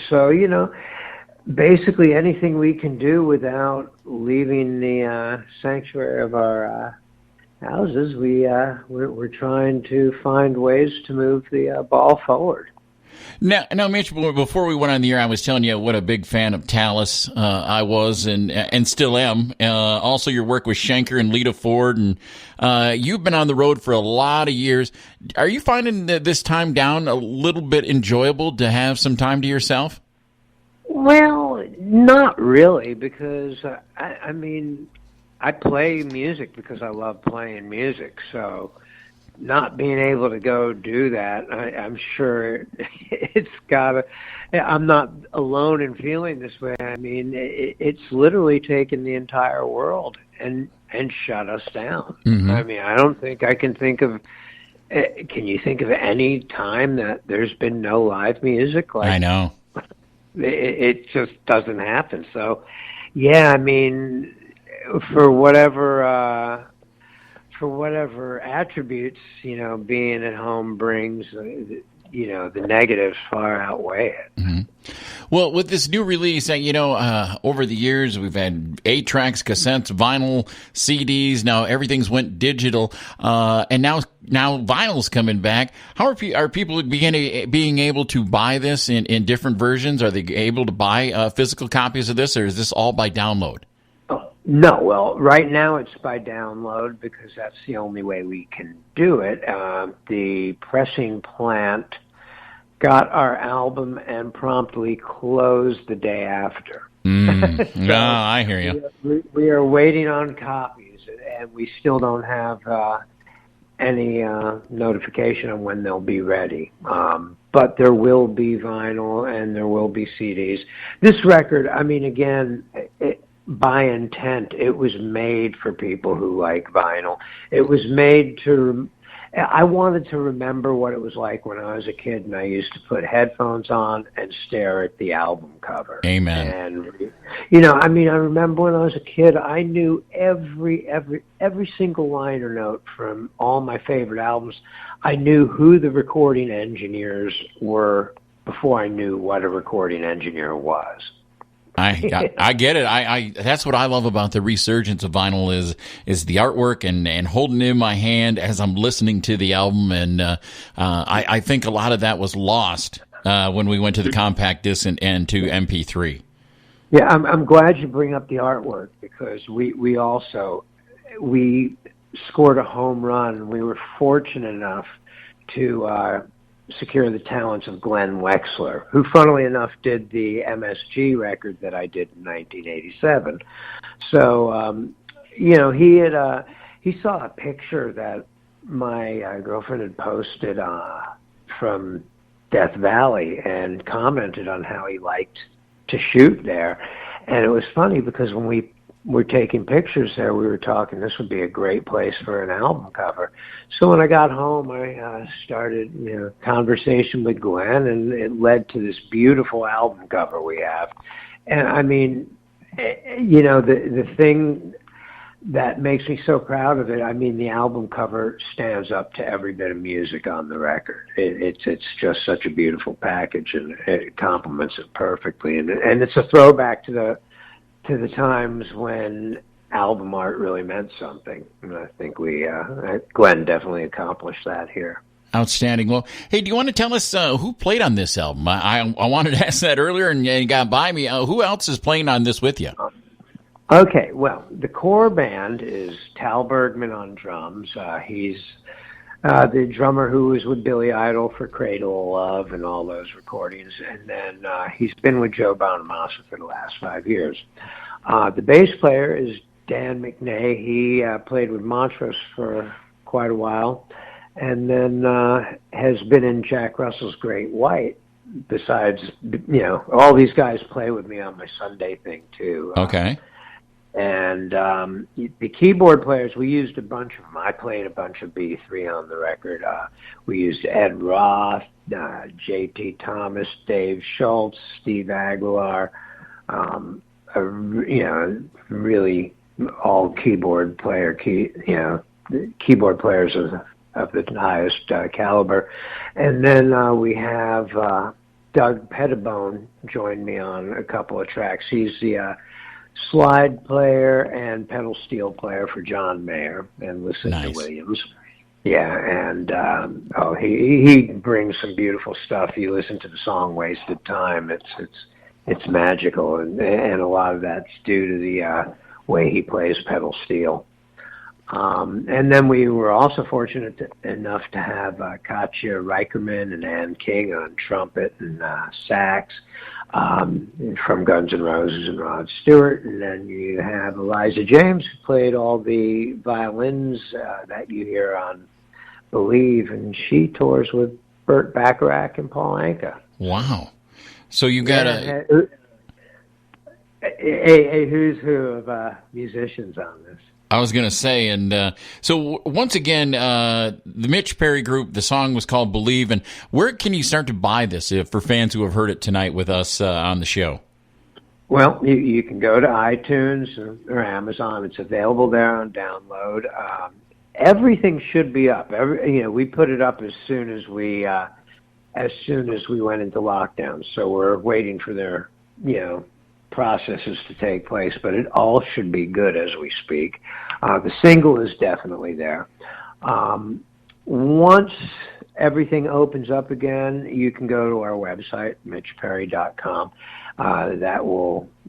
So, basically anything we can do without leaving the sanctuary of our houses, we're trying to find ways to move the ball forward. Now, Mitch, before we went on the air, I was telling you what a big fan of Tallis I was and still am. Also, your work with Schenker and Lita Ford, and you've been on the road for a lot of years. Are you finding that this time down a little bit enjoyable to have some time to yourself? Well, not really, because I play music because I love playing music, so not being able to go do that, I'm sure I'm not alone in feeling this way. I mean, it's literally taken the entire world and shut us down. Mm-hmm. I mean, I don't think I can think of, can you think of any time that there's been no live music? I know. It just doesn't happen. So, yeah, I mean, for whatever attributes, being at home brings, the negatives far outweigh it. Mm-hmm. Well, with this new release, over the years, we've had 8-tracks, cassettes, vinyl, CDs. Now everything's went digital, and now vinyl's coming back. How are people being able to buy this in different versions? Are they able to buy physical copies of this, or is this all by download? No, well, right now it's by download because that's the only way we can do it. The pressing plant got our album and promptly closed the day after. So I hear you. We are waiting on copies, and we still don't have any notification on when they'll be ready. But there will be vinyl and there will be CDs. This record, I mean, again, by intent, it was made for people who like vinyl. It was made I wanted to remember what it was like when I was a kid and I used to put headphones on and stare at the album cover. Amen. And, I remember when I was a kid, I knew every single liner note from all my favorite albums. I knew who the recording engineers were before I knew what a recording engineer was. I get it. That's what I love about the resurgence of vinyl is the artwork and holding it in my hand as I'm listening to the album. And I think a lot of that was lost when we went to the compact disc and to MP3. Yeah, I'm glad you bring up the artwork because we scored a home run. We were fortunate enough to secure the talents of Glenn Wexler, who, funnily enough, did the MSG record that I did in 1987. So, he saw a picture that my girlfriend had posted from Death Valley and commented on how he liked to shoot there. And it was funny because when we were taking pictures there, we were talking this would be a great place for an album cover. So when I got home, I started conversation with Glenn, and it led to this beautiful album cover we have. And I mean, the thing that makes me so proud of it, I mean, the album cover stands up to every bit of music on the record. It's just such a beautiful package, and it complements it perfectly. And it's a throwback to the times when album art really meant something. And I think Glenn definitely accomplished that here. Outstanding. Well, hey, do you want to tell us who played on this album? I wanted to ask that earlier and you got by me. Who else is playing on this with you? Okay, well, the core band is Tal Bergman on drums. He's the drummer who was with Billy Idol for Cradle of Love and all those recordings. And then he's been with Joe Bonamassa for the last 5 years. The bass player is Dan McNay. He played with Montrose for quite a while and then has been in Jack Russell's Great White. Besides, all these guys play with me on my Sunday thing, too. Okay. And the keyboard players, we used a bunch of them. I played a bunch of B3 on the record. We used Ed Roth, J.T. Thomas, Dave Schultz, Steve Aguilar, really all keyboard keyboard players of the highest caliber. And then we have Doug Pettibone joined me on a couple of tracks. He's the slide player and pedal steel player for John Mayer and Lucinda Williams. Yeah, and he brings some beautiful stuff. You listen to the song "Wasted Time." It's magical, and a lot of that's due to the way he plays pedal steel. And then we were also fortunate enough to have Katja Reicherman and Ann King on trumpet and sax from Guns N' Roses and Rod Stewart. And then you have Eliza James, who played all the violins that you hear on Believe, and she tours with Burt Bacharach and Paul Anka. Wow. So you got a who's who of musicians on this. I was going to say, and so once again, the Mitch Perry Group, the song was called Believe, and where can you start to buy this for fans who have heard it tonight with us on the show? Well, you can go to iTunes or Amazon. It's available there on download. Everything should be up. We put it up as soon as we went into lockdown. So we're waiting for their, processes to take place, but it all should be good as we speak. The single is definitely there. Once everything opens up again, you can go to our website, MitchPerry.com.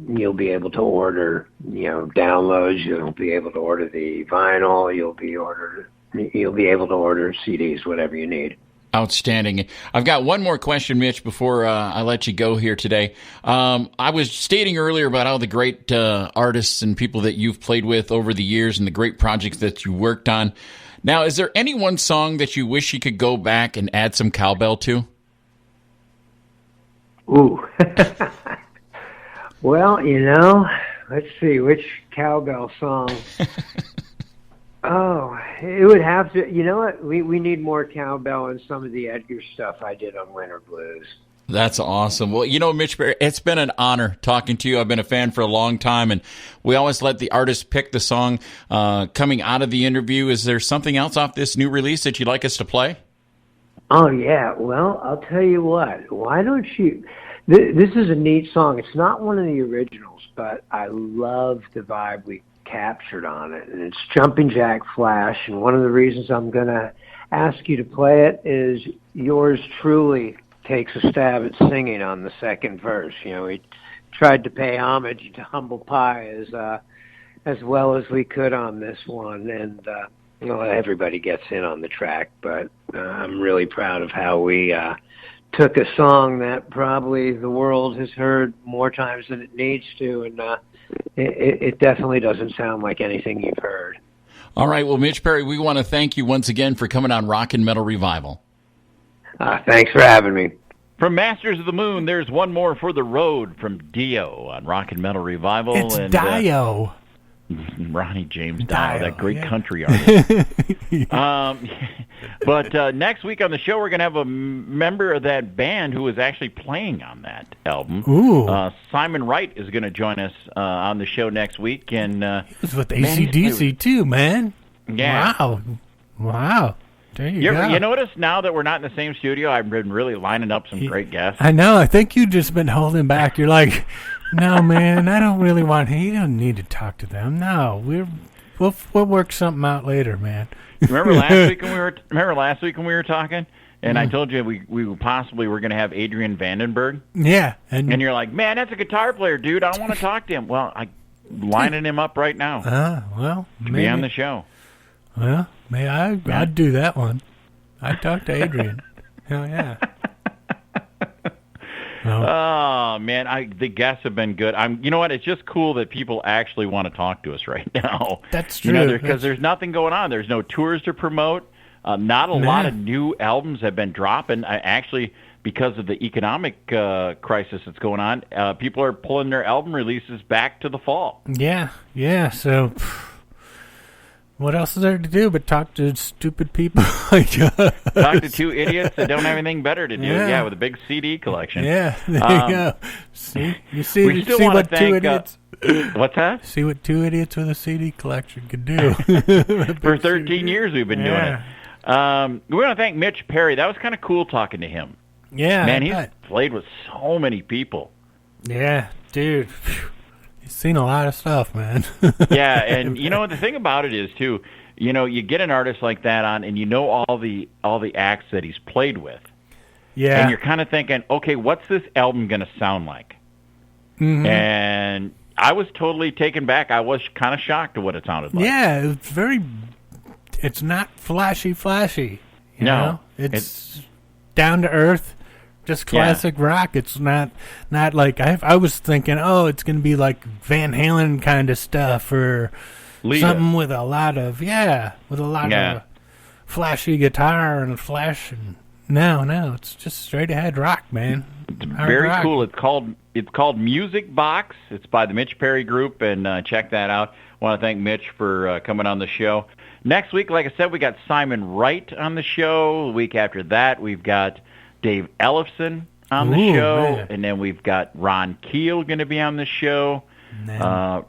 You'll be able to order, downloads. You'll be able to order the vinyl. You'll be able to order CDs, whatever you need. Outstanding. I've got one more question, Mitch, before I let you go here today. I was stating earlier about all the great artists and people that you've played with over the years and the great projects that you worked on. Now, is there any one song that you wish you could go back and add some cowbell to? Ooh. Well, let's see, which cowbell song? Oh, it would have to, you know what? We need more cowbell in some of the Edgar stuff I did on Winter Blues. That's awesome. Well, Mitch Perry, it's been an honor talking to you. I've been a fan for a long time, and we always let the artist pick the song coming out of the interview. Is there something else off this new release that you'd like us to play? Oh, yeah. Well, I'll tell you what. Why don't you... This is a neat song. It's not one of the originals, but I love the vibe we captured on it, and it's Jumping Jack Flash, and one of the reasons I'm going to ask you to play it is yours truly takes a stab at singing on the second verse. We tried to pay homage to Humble Pie as well as we could on this one, and everybody gets in on the track, but I'm really proud of how we took a song that probably the world has heard more times than it needs to, and it definitely doesn't sound like anything you've heard. All right. Well, Mitch Perry, we want to thank you once again for coming on Rock and Metal Revival. Thanks for having me. From Masters of the Moon, there's one more for the road from Dio on Rock and Metal Revival. It's Dio. Ronnie James Dio, that great country artist. But next week on the show, we're going to have a member of that band who is actually playing on that album. Ooh. Simon Wright is going to join us on the show next week. And he was with AC/DC too, man. Yeah. Wow. There you go. You notice now that we're not in the same studio, I've been really lining up some great guests. I know. I think you've just been holding back. You're like, no, man, I don't really want. You don't need to talk to them. No, we'll work something out later, man. Remember last week when we were talking, and I told you we possibly were going to have Adrian Vandenberg. Yeah, and you're like, man, that's a guitar player, dude. I want to talk to him. Well, I'm lining him up right now. Well, to be on the show. Well, I'd do that one. I'd talk to Adrian. Hell yeah. Oh man, the guests have been good. You know what? It's just cool that people actually want to talk to us right now. That's true. Because there's nothing going on. There's no tours to promote. Not a lot of new albums have been dropping. Actually, because of the economic crisis that's going on, people are pulling their album releases back to the fall. Yeah. So, what else is there to do but talk to stupid people? Talk to two idiots that don't have anything better to do. Yeah, with a big CD collection. Yeah, there you go. See what two idiots. What's that? See what two idiots with a CD collection can do. For 13 years we've been doing it. We want to thank Mitch Perry. That was kind of cool talking to him. Yeah, Man, he's played with so many people. Yeah, dude. Phew. He's seen a lot of stuff, man. Yeah, and the thing about it is too, you get an artist like that on, and all the acts that he's played with. Yeah. And you're kind of thinking, okay, what's this album going to sound like? Mm-hmm. And I was totally taken back. I was kind of shocked at what it sounded like. Yeah, it's not flashy. You know? It's down to earth, just classic rock. It's not like I was thinking, it's going to be like Van Halen kind of stuff or something with a lot of of flashy guitar and flash. And no, it's just straight ahead rock, man. It's very cool. It's called Music Box. It's by the Mitch-Perry Group, and check that out. I want to thank Mitch for coming on the show. Next week, like I said, we got Simon Wright on the show. The week after that, we've got Dave Ellefson on the show. Man. And then we've got Ron Keel going to be on the show.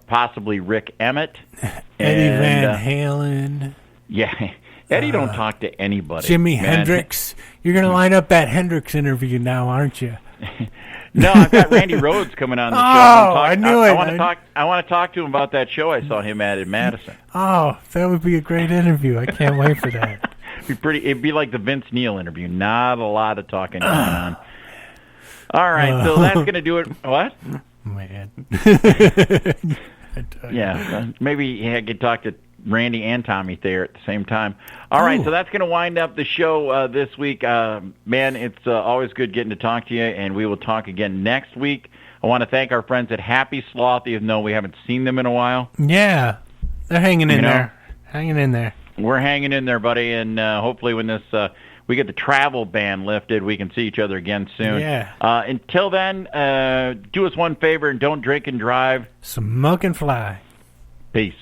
Possibly Rick Emmett. Eddie Van Halen. Yeah. Eddie don't talk to anybody. Jimi Hendrix. You're going to line up that Hendrix interview now, aren't you? No, I've got Randy Rhoads coming on the show. I knew it. I want to talk to him about that show I saw him at in Madison. Oh, that would be a great interview. I can't wait for that. It'd be like the Vince Neil interview. Not a lot of talking going on. All right, so that's going to do it. What? Man. Yeah, maybe I could talk to Randy and Tommy Thayer at the same time. All right, so that's going to wind up the show this week. Man, it's always good getting to talk to you, and we will talk again next week. I want to thank our friends at Happy Sloth, even though we haven't seen them in a while. Yeah, they're hanging in there. Hanging in there. We're hanging in there, buddy, and hopefully when this we get the travel ban lifted, we can see each other again soon. Yeah. Until then, do us one favor and don't drink and drive. Smoke and fly. Peace.